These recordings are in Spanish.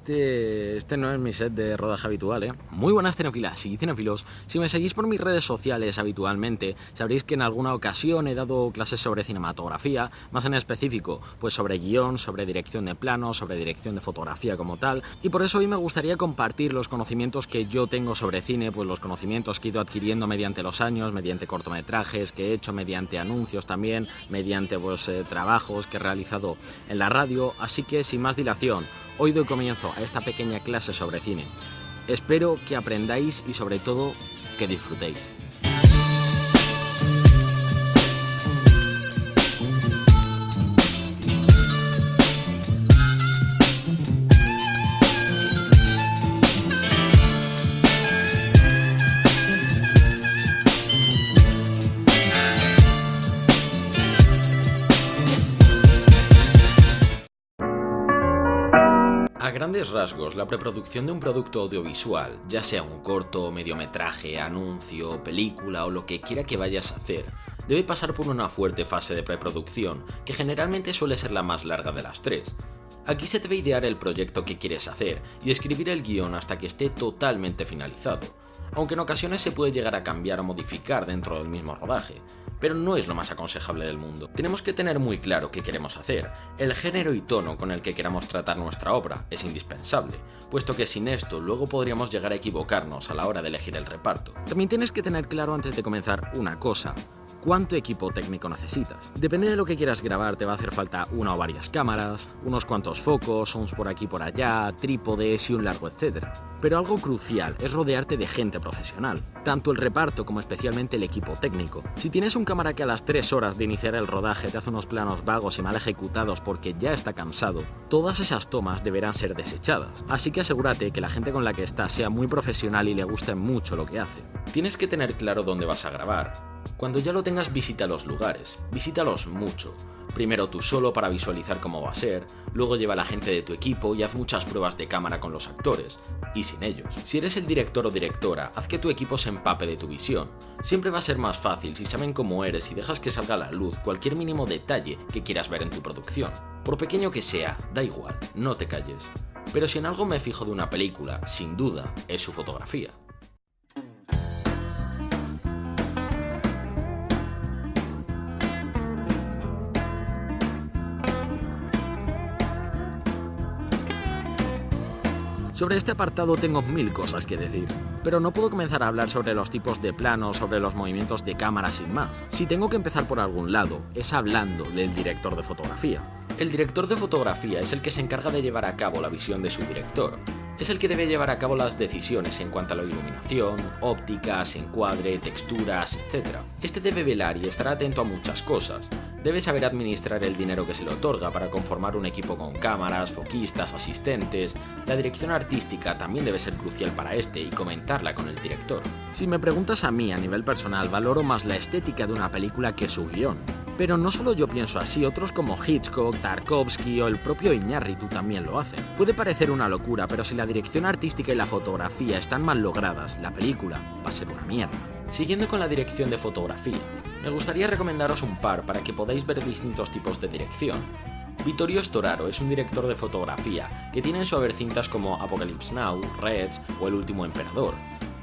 Este no es mi set de rodaje habitual, ¿eh? Muy buenas cinefilas y cinefilos. Si me seguís por mis redes sociales habitualmente, sabréis que en alguna ocasión he dado clases sobre cinematografía, más en específico, pues sobre guión, sobre dirección de plano, sobre dirección de fotografía como tal, y por eso hoy me gustaría compartir los conocimientos que yo tengo sobre cine, pues los conocimientos que he ido adquiriendo mediante los años, mediante cortometrajes que he hecho, mediante anuncios también, mediante trabajos que he realizado en la radio, así que sin más dilación, hoy doy comienzo a esta pequeña clase sobre cine. Espero que aprendáis y sobre todo que disfrutéis. A grandes rasgos, la preproducción de un producto audiovisual, ya sea un corto, mediometraje, anuncio, película o lo que quiera que vayas a hacer, debe pasar por una fuerte fase de preproducción, que generalmente suele ser la más larga de las tres. Aquí se debe idear el proyecto que quieres hacer y escribir el guión hasta que esté totalmente finalizado, aunque en ocasiones se puede llegar a cambiar o modificar dentro del mismo rodaje, pero no es lo más aconsejable del mundo. Tenemos que tener muy claro qué queremos hacer. El género y tono con el que queramos tratar nuestra obra es indispensable, puesto que sin esto luego podríamos llegar a equivocarnos a la hora de elegir el reparto. También tienes que tener claro antes de comenzar una cosa: ¿cuánto equipo técnico necesitas? Depende de lo que quieras grabar, te va a hacer falta una o varias cámaras, unos cuantos focos, sounds por aquí por allá, trípodes y un largo etcétera. Pero algo crucial es rodearte de gente profesional, tanto el reparto como especialmente el equipo técnico. Si tienes un cámara que a las 3 horas de iniciar el rodaje te hace unos planos vagos y mal ejecutados porque ya está cansado, todas esas tomas deberán ser desechadas. Así que asegúrate que la gente con la que estás sea muy profesional y le guste mucho lo que hace. Tienes que tener claro dónde vas a grabar. Cuando ya lo tengas, visita los lugares, visítalos mucho. Primero tú solo para visualizar cómo va a ser, luego lleva a la gente de tu equipo y haz muchas pruebas de cámara con los actores, y sin ellos. Si eres el director o directora, haz que tu equipo se empape de tu visión. Siempre va a ser más fácil si saben cómo eres y dejas que salga a la luz cualquier mínimo detalle que quieras ver en tu producción. Por pequeño que sea, da igual, no te calles. Pero si en algo me fijo de una película, sin duda, es su fotografía. Sobre este apartado tengo 1000 cosas que decir, pero no puedo comenzar a hablar sobre los tipos de planos, sobre los movimientos de cámara sin más. Si tengo que empezar por algún lado, es hablando del director de fotografía. El director de fotografía es el que se encarga de llevar a cabo la visión de su director. Es el que debe llevar a cabo las decisiones en cuanto a la iluminación, ópticas, encuadre, texturas, etc. Este debe velar y estar atento a muchas cosas. Debe saber administrar el dinero que se le otorga para conformar un equipo con cámaras, foquistas, asistentes. La dirección artística también debe ser crucial para este y comentarla con el director. Si me preguntas a mí a nivel personal, valoro más la estética de una película que su guión. Pero no solo yo pienso así, otros como Hitchcock, Tarkovsky o el propio Iñárritu también lo hacen. Puede parecer una locura, pero si la dirección artística y la fotografía están mal logradas, la película va a ser una mierda. Siguiendo con la dirección de fotografía, me gustaría recomendaros un par para que podáis ver distintos tipos de dirección. Vittorio Storaro es un director de fotografía que tiene en su haber cintas como Apocalypse Now, Reds o El último emperador.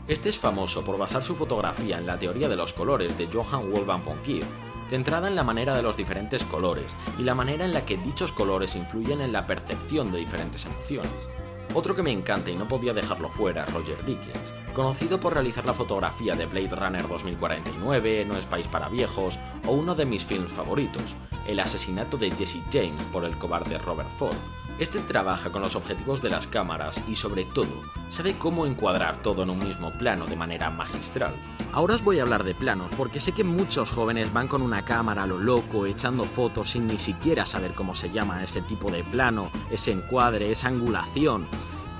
Este es famoso por basar su fotografía en la teoría de los colores de Johann Wolfgang von Kief, centrada en la manera de los diferentes colores y la manera en la que dichos colores influyen en la percepción de diferentes emociones. Otro que me encanta y no podía dejarlo fuera, Roger Deakins, conocido por realizar la fotografía de Blade Runner 2049, No es país para viejos o uno de mis films favoritos, El asesinato de Jesse James por el cobarde Robert Ford. Este trabaja con los objetivos de las cámaras y sobre todo, sabe cómo encuadrar todo en un mismo plano de manera magistral. Ahora os voy a hablar de planos porque sé que muchos jóvenes van con una cámara a lo loco echando fotos sin ni siquiera saber cómo se llama ese tipo de plano, ese encuadre, esa angulación.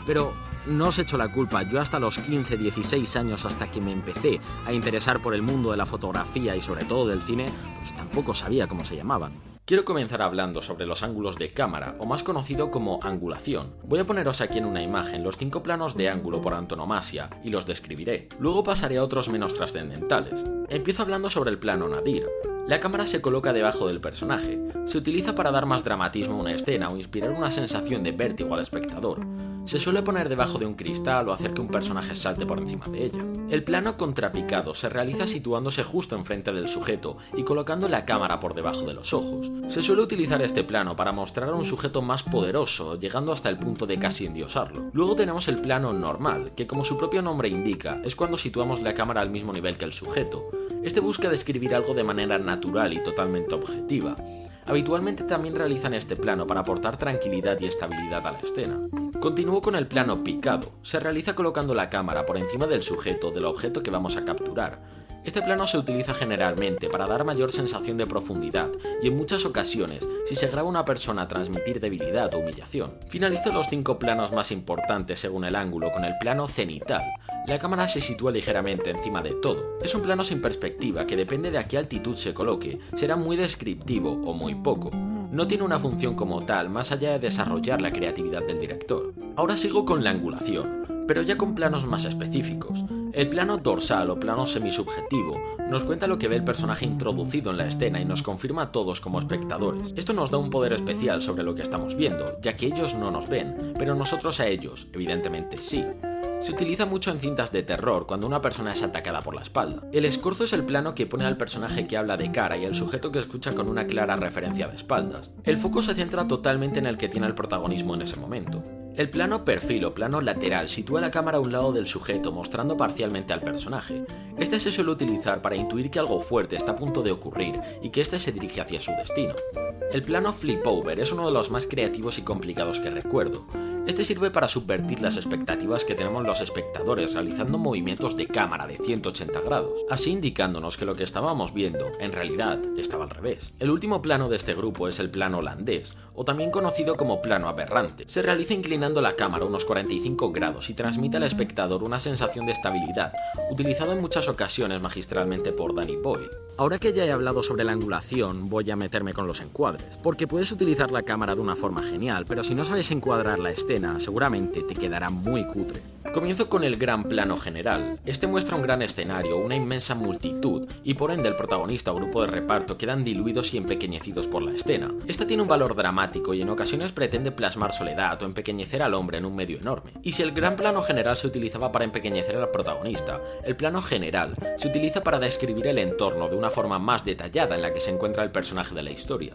Pero no os echo la culpa, yo hasta los 15, 16 años, hasta que me empecé a interesar por el mundo de la fotografía y sobre todo del cine, pues tampoco sabía cómo se llamaban. Quiero comenzar hablando sobre los ángulos de cámara, o más conocido como angulación. Voy a poneros aquí en una imagen los 5 planos de ángulo por antonomasia, y los describiré. Luego pasaré a otros menos trascendentales. Empiezo hablando sobre el plano nadir. La cámara se coloca debajo del personaje. Se utiliza para dar más dramatismo a una escena o inspirar una sensación de vértigo al espectador. Se suele poner debajo de un cristal o hacer que un personaje salte por encima de ella. El plano contrapicado se realiza situándose justo enfrente del sujeto y colocando la cámara por debajo de los ojos. Se suele utilizar este plano para mostrar a un sujeto más poderoso, llegando hasta el punto de casi endiosarlo. Luego tenemos el plano normal, que como su propio nombre indica, es cuando situamos la cámara al mismo nivel que el sujeto. Este busca describir algo de manera natural y totalmente objetiva. Habitualmente también realizan este plano para aportar tranquilidad y estabilidad a la escena. Continúo con el plano picado. Se realiza colocando la cámara por encima del sujeto del objeto que vamos a capturar. Este plano se utiliza generalmente para dar mayor sensación de profundidad y en muchas ocasiones, si se graba a una persona transmitir debilidad o humillación. Finalizo los 5 planos más importantes según el ángulo con el plano cenital. La cámara se sitúa ligeramente encima de todo. Es un plano sin perspectiva que depende de a qué altitud se coloque, será muy descriptivo o muy poco. No tiene una función como tal más allá de desarrollar la creatividad del director. Ahora sigo con la angulación, pero ya con planos más específicos. El plano dorsal o plano semisubjetivo nos cuenta lo que ve el personaje introducido en la escena y nos confirma a todos como espectadores. Esto nos da un poder especial sobre lo que estamos viendo, ya que ellos no nos ven, pero nosotros a ellos, evidentemente sí. Se utiliza mucho en cintas de terror cuando una persona es atacada por la espalda. El escorzo es el plano que pone al personaje que habla de cara y el sujeto que escucha con una clara referencia de espaldas. El foco se centra totalmente en el que tiene el protagonismo en ese momento. El plano perfil o plano lateral sitúa la cámara a un lado del sujeto mostrando parcialmente al personaje. Este se suele utilizar para intuir que algo fuerte está a punto de ocurrir y que este se dirige hacia su destino. El plano flip over es uno de los más creativos y complicados que recuerdo. Este sirve para subvertir las expectativas que tenemos los espectadores realizando movimientos de cámara de 180 grados, así indicándonos que lo que estábamos viendo, en realidad, estaba al revés. El último plano de este grupo es el plano holandés, o también conocido como plano aberrante. Se realiza inclinando la cámara unos 45 grados y transmite al espectador una sensación de estabilidad, utilizado en muchas ocasiones magistralmente por Danny Boyle. Ahora que ya he hablado sobre la angulación, voy a meterme con los encuadres, porque puedes utilizar la cámara de una forma genial, pero si no sabes encuadrar la escena, seguramente te quedará muy cutre. Comienzo con el gran plano general. Este muestra un gran escenario, una inmensa multitud, y por ende el protagonista o grupo de reparto quedan diluidos y empequeñecidos por la escena. Esta tiene un valor dramático y en ocasiones pretende plasmar soledad o empequeñecer al hombre en un medio enorme. Y si el gran plano general se utilizaba para empequeñecer al protagonista, el plano general se utiliza para describir el entorno de una forma más detallada en la que se encuentra el personaje de la historia.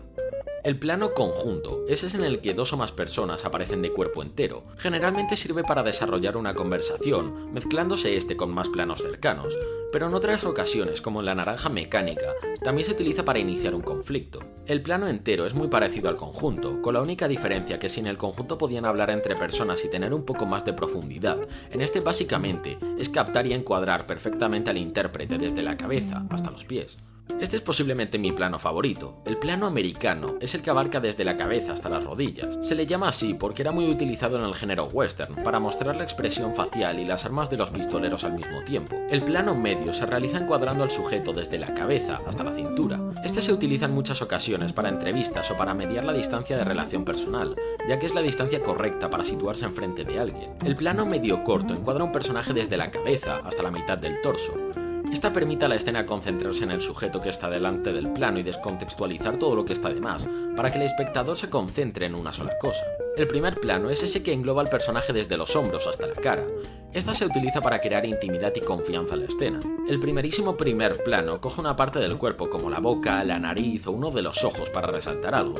El plano conjunto, ese es en el que 2 o más personas aparecen de cuerpo entero. Generalmente sirve para desarrollar una conversación, mezclándose este con más planos cercanos, pero en otras ocasiones, como en La Naranja Mecánica, también se utiliza para iniciar un conflicto. El plano entero es muy parecido al conjunto, con la única diferencia que si en el conjunto podían hablar entre personas y tener un poco más de profundidad, en este básicamente es captar y encuadrar perfectamente al intérprete desde la cabeza hasta los pies. Este es posiblemente mi plano favorito. El plano americano es el que abarca desde la cabeza hasta las rodillas. Se le llama así porque era muy utilizado en el género western, para mostrar la expresión facial y las armas de los pistoleros al mismo tiempo. El plano medio se realiza encuadrando al sujeto desde la cabeza hasta la cintura. Este se utiliza en muchas ocasiones para entrevistas o para mediar la distancia de relación personal, ya que es la distancia correcta para situarse enfrente de alguien. El plano medio corto encuadra a un personaje desde la cabeza hasta la mitad del torso. Esta permite a la escena concentrarse en el sujeto que está delante del plano y descontextualizar todo lo que está de más, para que el espectador se concentre en una sola cosa. El primer plano es ese que engloba al personaje desde los hombros hasta la cara. Esta se utiliza para crear intimidad y confianza en la escena. El primerísimo primer plano coge una parte del cuerpo como la boca, la nariz o uno de los ojos para resaltar algo.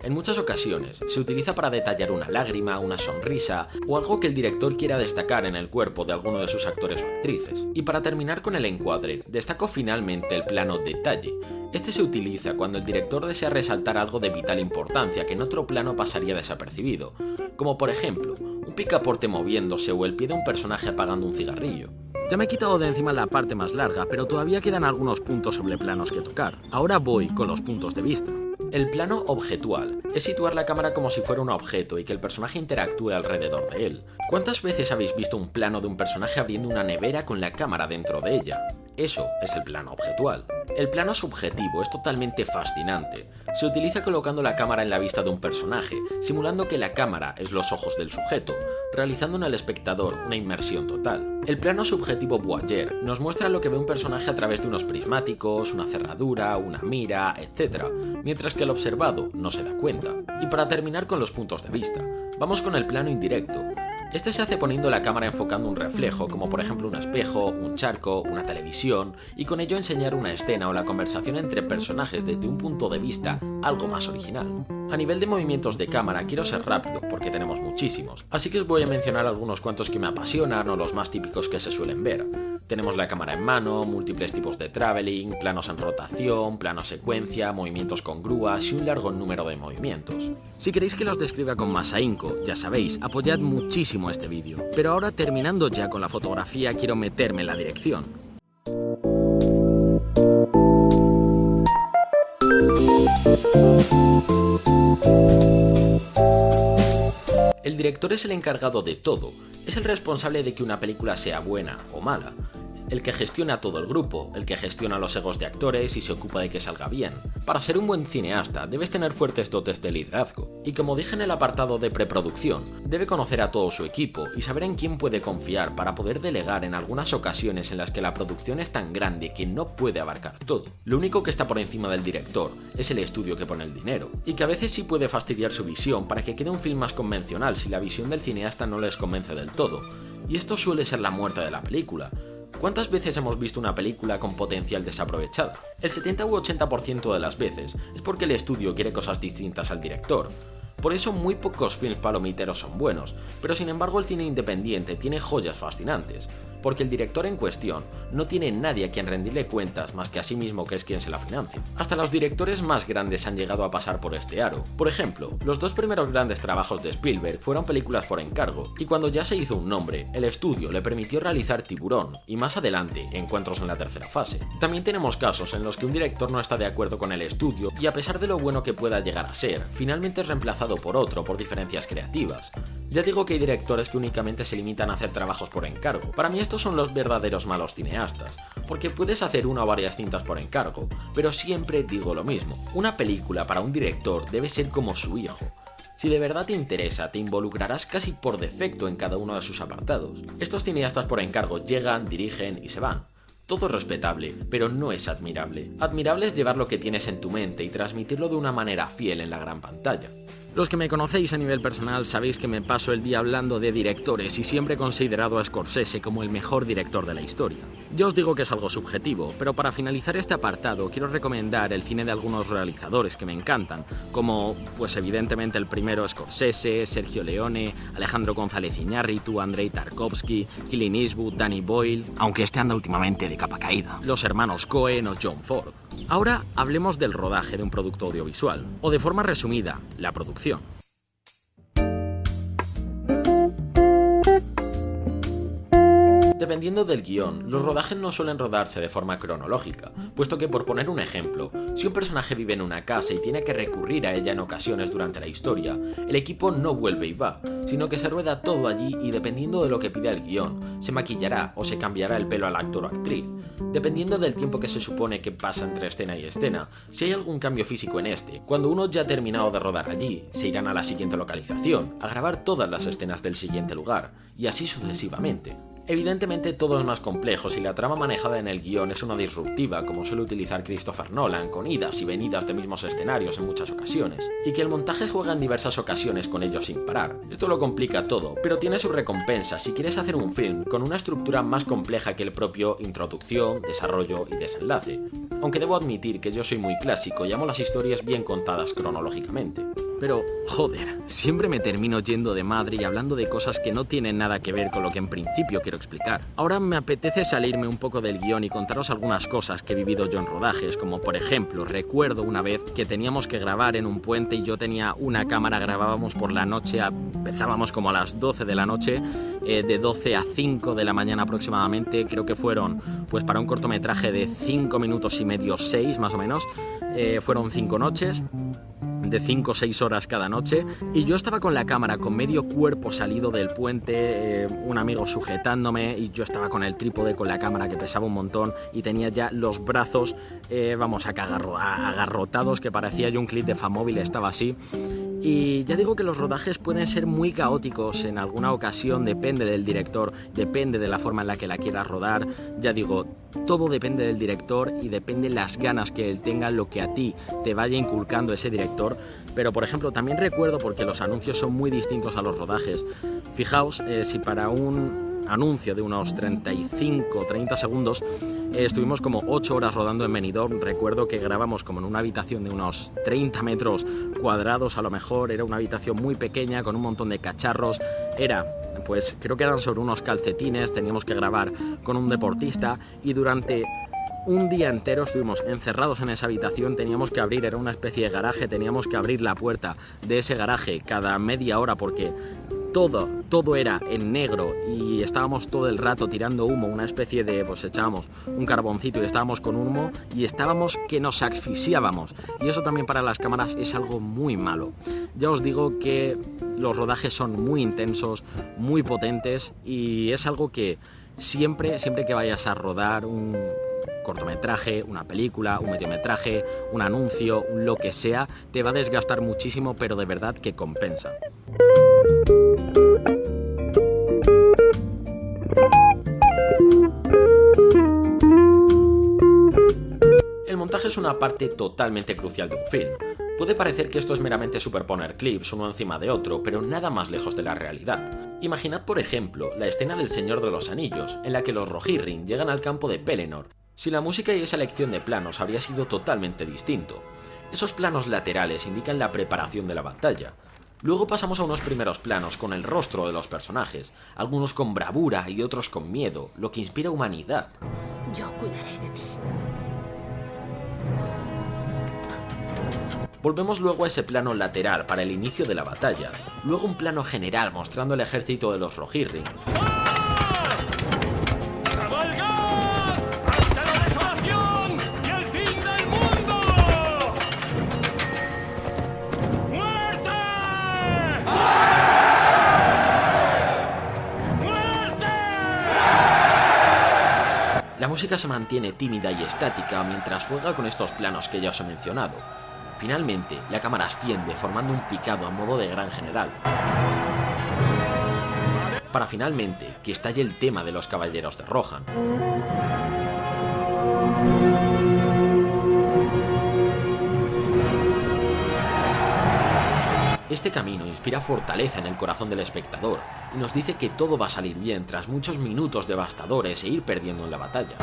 En muchas ocasiones se utiliza para detallar una lágrima, una sonrisa o algo que el director quiera destacar en el cuerpo de alguno de sus actores o actrices. Y para terminar con el encuadre, destaco finalmente el plano detalle. Este se utiliza cuando el director desea resaltar algo de vital importancia que en otro plano pasaría desapercibido, como por ejemplo, un picaporte moviéndose o el pie de un personaje apagando un cigarrillo. Ya me he quitado de encima la parte más larga, pero todavía quedan algunos puntos sobre planos que tocar. Ahora voy con los puntos de vista. El plano objetual es situar la cámara como si fuera un objeto y que el personaje interactúe alrededor de él. ¿Cuántas veces habéis visto un plano de un personaje abriendo una nevera con la cámara dentro de ella? Eso es el plano objetual. El plano subjetivo es totalmente fascinante. Se utiliza colocando la cámara en la vista de un personaje, simulando que la cámara es los ojos del sujeto, realizando en el espectador una inmersión total. El plano subjetivo voyeur nos muestra lo que ve un personaje a través de unos prismáticos, una cerradura, una mira, etc., mientras que el observado no se da cuenta. Y para terminar con los puntos de vista, vamos con el plano indirecto. Este se hace poniendo la cámara enfocando un reflejo, como por ejemplo un espejo, un charco, una televisión, y con ello enseñar una escena o la conversación entre personajes desde un punto de vista algo más original. A nivel de movimientos de cámara quiero ser rápido, porque tenemos muchísimos, así que os voy a mencionar algunos cuantos que me apasionan o los más típicos que se suelen ver. Tenemos la cámara en mano, múltiples tipos de traveling, planos en rotación, plano secuencia, movimientos con grúas y un largo número de movimientos. Si queréis que los describa con más ahínco, ya sabéis, apoyad muchísimo este vídeo. Pero ahora, terminando ya con la fotografía, quiero meterme en la dirección. El director es el encargado de todo, es el responsable de que una película sea buena o mala, el que gestiona todo el grupo, el que gestiona los egos de actores y se ocupa de que salga bien. Para ser un buen cineasta debes tener fuertes dotes de liderazgo, y como dije en el apartado de preproducción, debe conocer a todo su equipo y saber en quién puede confiar para poder delegar en algunas ocasiones en las que la producción es tan grande que no puede abarcar todo. Lo único que está por encima del director es el estudio que pone el dinero, y que a veces sí puede fastidiar su visión para que quede un film más convencional si la visión del cineasta no les convence del todo, y esto suele ser la muerte de la película. ¿Cuántas veces hemos visto una película con potencial desaprovechada? El 70 u 80% de las veces es porque el estudio quiere cosas distintas al director. Por eso muy pocos films palomiteros son buenos, pero sin embargo el cine independiente tiene joyas fascinantes, porque el director en cuestión no tiene nadie a quien rendirle cuentas más que a sí mismo, que es quien se la financia. Hasta los directores más grandes han llegado a pasar por este aro. Por ejemplo, los dos primeros grandes trabajos de Spielberg fueron películas por encargo, y cuando ya se hizo un nombre, el estudio le permitió realizar Tiburón, y más adelante, Encuentros en la tercera fase. También tenemos casos en los que un director no está de acuerdo con el estudio, y a pesar de lo bueno que pueda llegar a ser, finalmente es reemplazado por otro por diferencias creativas. Ya digo que hay directores que únicamente se limitan a hacer trabajos por encargo. Para mí estos son los verdaderos malos cineastas, porque puedes hacer una o varias cintas por encargo, pero siempre digo lo mismo, una película para un director debe ser como su hijo. Si de verdad te interesa, te involucrarás casi por defecto en cada uno de sus apartados. Estos cineastas por encargo llegan, dirigen y se van. Todo es respetable, pero no es admirable. Admirable es llevar lo que tienes en tu mente y transmitirlo de una manera fiel en la gran pantalla. Los que me conocéis a nivel personal sabéis que me paso el día hablando de directores y siempre he considerado a Scorsese como el mejor director de la historia. Yo os digo que es algo subjetivo, pero para finalizar este apartado quiero recomendar el cine de algunos realizadores que me encantan, como pues evidentemente el primero Scorsese, Sergio Leone, Alejandro González Iñárritu, Andrei Tarkovsky, Clint Eastwood, Danny Boyle, aunque este anda últimamente de capa caída, los hermanos Coen o John Ford. Ahora hablemos del rodaje de un producto audiovisual, o de forma resumida, la producción. Dependiendo del guión, los rodajes no suelen rodarse de forma cronológica, puesto que, por poner un ejemplo, si un personaje vive en una casa y tiene que recurrir a ella en ocasiones durante la historia, el equipo no vuelve y va, sino que se rueda todo allí y dependiendo de lo que pida el guión, se maquillará o se cambiará el pelo al actor o actriz. Dependiendo del tiempo que se supone que pasa entre escena y escena, si hay algún cambio físico en este, cuando uno ya ha terminado de rodar allí, se irán a la siguiente localización, a grabar todas las escenas del siguiente lugar, y así sucesivamente. Evidentemente todo es más complejo si la trama manejada en el guión es una disruptiva, como suele utilizar Christopher Nolan, con idas y venidas de mismos escenarios en muchas ocasiones, y que el montaje juega en diversas ocasiones con ellos sin parar. Esto lo complica todo, pero tiene su recompensa si quieres hacer un film con una estructura más compleja que el propio introducción, desarrollo y desenlace. Aunque debo admitir que yo soy muy clásico y amo las historias bien contadas cronológicamente. Pero, joder, siempre me termino yendo de madre y hablando de cosas que no tienen nada que ver con lo que en principio quiero explicar. Ahora me apetece salirme un poco del guión y contaros algunas cosas que he vivido yo en rodajes, como por ejemplo, recuerdo una vez que teníamos que grabar en un puente y yo tenía una cámara, grabábamos por la noche, empezábamos como a las 12 de la noche, de 12 a 5 de la mañana aproximadamente, creo que fueron, pues para un cortometraje de 5 minutos y medio, 6 más o menos, fueron 5 noches, de 5 o 6 horas cada noche, y yo estaba con la cámara con medio cuerpo salido del puente, un amigo sujetándome y yo estaba con el trípode con la cámara que pesaba un montón y tenía ya los brazos agarrotados, que parecía yo un clip de Famóvil, estaba así. Y ya digo que los rodajes pueden ser muy caóticos en alguna ocasión, depende del director, depende de la forma en la que la quieras rodar. Ya digo, todo depende del director y depende las ganas que él tenga, lo que a ti te vaya inculcando ese director. Pero por ejemplo, también recuerdo, porque los anuncios son muy distintos a los rodajes, fijaos, si para un anuncio de unos 35-30 segundos estuvimos como 8 horas rodando en Benidorm. Recuerdo que grabamos como en una habitación de unos 30 metros cuadrados, a lo mejor era una habitación muy pequeña con un montón de cacharros, pues creo que eran sobre unos calcetines, teníamos que grabar con un deportista y durante un día entero estuvimos encerrados en esa habitación, teníamos que abrir, era una especie de garaje, teníamos que abrir la puerta de ese garaje cada media hora porque todo era en negro y estábamos todo el rato tirando humo, una especie de, pues echábamos un carboncito y estábamos con humo y estábamos que nos asfixiábamos, y eso también para las cámaras es algo muy malo. Ya os digo que los rodajes son muy intensos, muy potentes, y es algo que siempre que vayas a rodar un cortometraje, una película, un mediometraje, un anuncio, lo que sea, te va a desgastar muchísimo, pero de verdad que compensa. El montaje es una parte totalmente crucial de un film. Puede parecer que esto es meramente superponer clips uno encima de otro, pero nada más lejos de la realidad. Imaginad, por ejemplo, la escena del Señor de los Anillos, en la que los Rohirrim llegan al campo de Pelennor. Si la música y esa elección de planos habría sido totalmente distinto. Esos planos laterales indican la preparación de la batalla. Luego pasamos a unos primeros planos con el rostro de los personajes, algunos con bravura y otros con miedo, lo que inspira humanidad. Yo cuidaré de ti. Volvemos luego a ese plano lateral para el inicio de la batalla, luego un plano general mostrando el ejército de los Rohirrim. La música se mantiene tímida y estática mientras juega con estos planos que ya os he mencionado. Finalmente, la cámara asciende formando un picado a modo de gran general, para finalmente que estalle el tema de los Caballeros de Rohan. Este camino inspira fortaleza en el corazón del espectador y nos dice que todo va a salir bien tras muchos minutos devastadores e ir perdiendo en la batalla.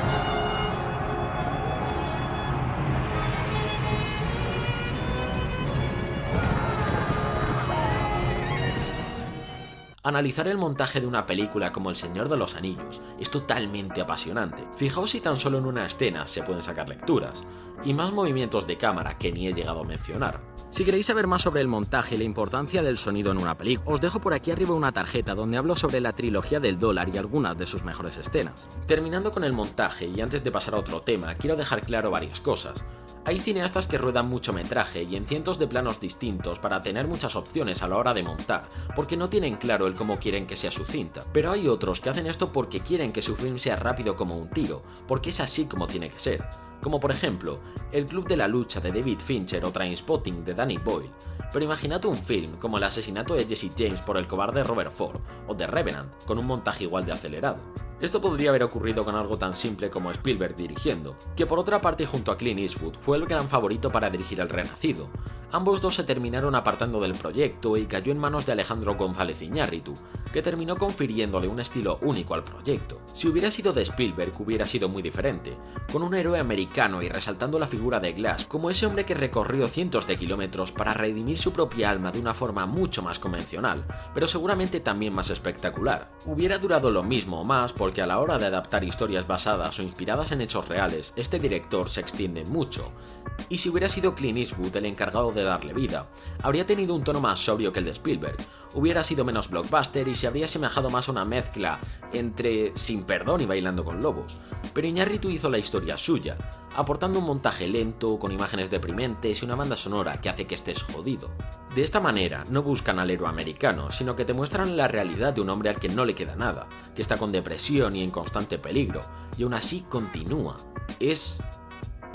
Analizar el montaje de una película como El Señor de los Anillos es totalmente apasionante. Fijaos si tan solo en una escena se pueden sacar lecturas, y más movimientos de cámara que ni he llegado a mencionar. Si queréis saber más sobre el montaje y la importancia del sonido en una película, os dejo por aquí arriba una tarjeta donde hablo sobre la trilogía del dólar y algunas de sus mejores escenas. Terminando con el montaje y antes de pasar a otro tema, quiero dejar claro varias cosas. Hay cineastas que ruedan mucho metraje y en cientos de planos distintos para tener muchas opciones a la hora de montar, porque no tienen claro el cómo quieren que sea su cinta. Pero hay otros que hacen esto porque quieren que su film sea rápido como un tiro, porque es así como tiene que ser. Como por ejemplo, El Club de la Lucha de David Fincher o Trainspotting de Danny Boyle. Pero imaginad un film como El asesinato de Jesse James por el cobarde Robert Ford o The Revenant, con un montaje igual de acelerado. Esto podría haber ocurrido con algo tan simple como Spielberg dirigiendo, que por otra parte junto a Clint Eastwood fue el gran favorito para dirigir El Renacido. Ambos dos se terminaron apartando del proyecto y cayó en manos de Alejandro González Iñárritu, que terminó confiriéndole un estilo único al proyecto. Si hubiera sido de Spielberg hubiera sido muy diferente, con un héroe americano y resaltando la figura de Glass como ese hombre que recorrió cientos de kilómetros para redimir su propia alma de una forma mucho más convencional, pero seguramente también más espectacular. Hubiera durado lo mismo o más porque a la hora de adaptar historias basadas o inspiradas en hechos reales, este director se extiende mucho. Y si hubiera sido Clint Eastwood el encargado de darle vida, habría tenido un tono más sobrio que el de Spielberg, hubiera sido menos blockbuster y se habría asemejado más a una mezcla entre Sin Perdón y Bailando con Lobos. Pero Iñárritu hizo la historia suya, aportando un montaje lento, con imágenes deprimentes y una banda sonora que hace que estés jodido. De esta manera, no buscan al héroe americano, sino que te muestran la realidad de un hombre al que no le queda nada, que está con depresión y en constante peligro, y aún así continúa. Es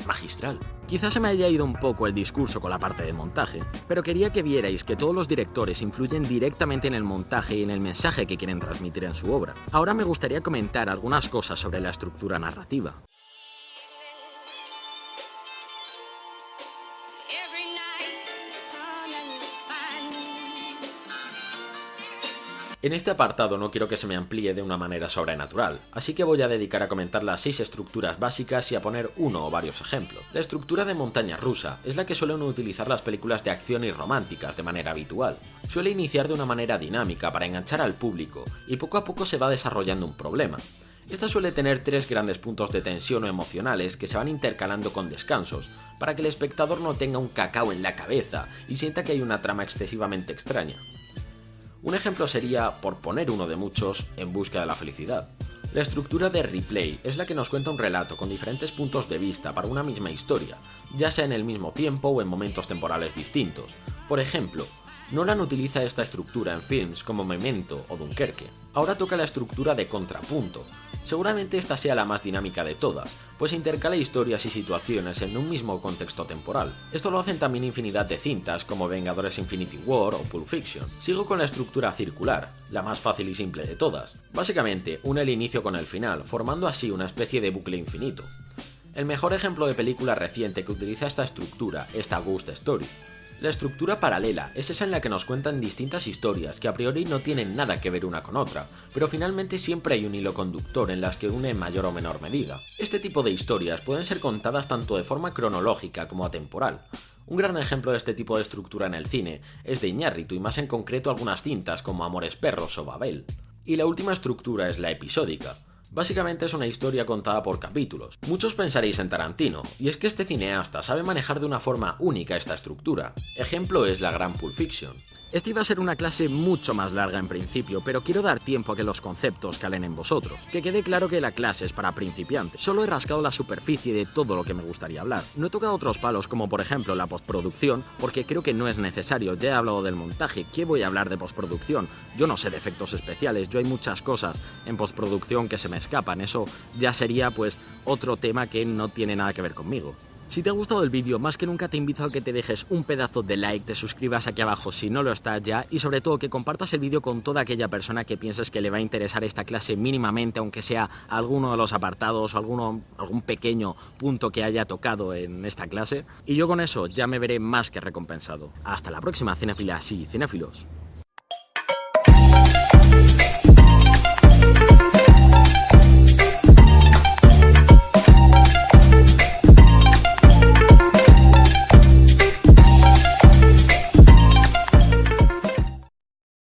magistral. Quizás se me haya ido un poco el discurso con la parte de montaje, pero quería que vierais que todos los directores influyen directamente en el montaje y en el mensaje que quieren transmitir en su obra. Ahora me gustaría comentar algunas cosas sobre la estructura narrativa. En este apartado no quiero que se me amplíe de una manera sobrenatural, así que voy a dedicar a comentar las 6 estructuras básicas y a poner uno o varios ejemplos. La estructura de montaña rusa es la que suelen utilizar las películas de acción y románticas de manera habitual. Suele iniciar de una manera dinámica para enganchar al público y poco a poco se va desarrollando un problema. Esta suele tener 3 grandes puntos de tensión o emocionales que se van intercalando con descansos, para que el espectador no tenga un cacao en la cabeza y sienta que hay una trama excesivamente extraña. Un ejemplo sería, por poner uno de muchos, En busca de la felicidad. La estructura de replay es la que nos cuenta un relato con diferentes puntos de vista para una misma historia, ya sea en el mismo tiempo o en momentos temporales distintos. Por ejemplo, Nolan utiliza esta estructura en films como Memento o Dunkerque. Ahora toca la estructura de contrapunto. Seguramente esta sea la más dinámica de todas, pues intercala historias y situaciones en un mismo contexto temporal. Esto lo hacen también infinidad de cintas como Vengadores Infinity War o Pulp Fiction. Sigo con la estructura circular, la más fácil y simple de todas. Básicamente, une el inicio con el final, formando así una especie de bucle infinito. El mejor ejemplo de película reciente que utiliza esta estructura es The Ghost Story. La estructura paralela es esa en la que nos cuentan distintas historias que a priori no tienen nada que ver una con otra, pero finalmente siempre hay un hilo conductor en las que une en mayor o menor medida. Este tipo de historias pueden ser contadas tanto de forma cronológica como atemporal. Un gran ejemplo de este tipo de estructura en el cine es de Iñárritu y más en concreto algunas cintas como Amores Perros o Babel. Y la última estructura es la episódica. Básicamente es una historia contada por capítulos. Muchos pensaréis en Tarantino, y es que este cineasta sabe manejar de una forma única esta estructura. Ejemplo es la gran Pulp Fiction. Esta iba a ser una clase mucho más larga en principio, pero quiero dar tiempo a que los conceptos calen en vosotros. Que quede claro que la clase es para principiantes. Solo he rascado la superficie de todo lo que me gustaría hablar. No he tocado otros palos como por ejemplo la postproducción, porque creo que no es necesario. Ya he hablado del montaje, ¿qué voy a hablar de postproducción? Yo no sé de efectos especiales, hay muchas cosas en postproducción que se me escapan. Eso ya sería pues otro tema que no tiene nada que ver conmigo. Si te ha gustado el vídeo, más que nunca te invito a que te dejes un pedazo de like, te suscribas aquí abajo si no lo estás ya y sobre todo que compartas el vídeo con toda aquella persona que pienses que le va a interesar esta clase mínimamente, aunque sea alguno de los apartados o algún pequeño punto que haya tocado en esta clase. Y yo con eso ya me veré más que recompensado. Hasta la próxima, cinéfilas y cinéfilos.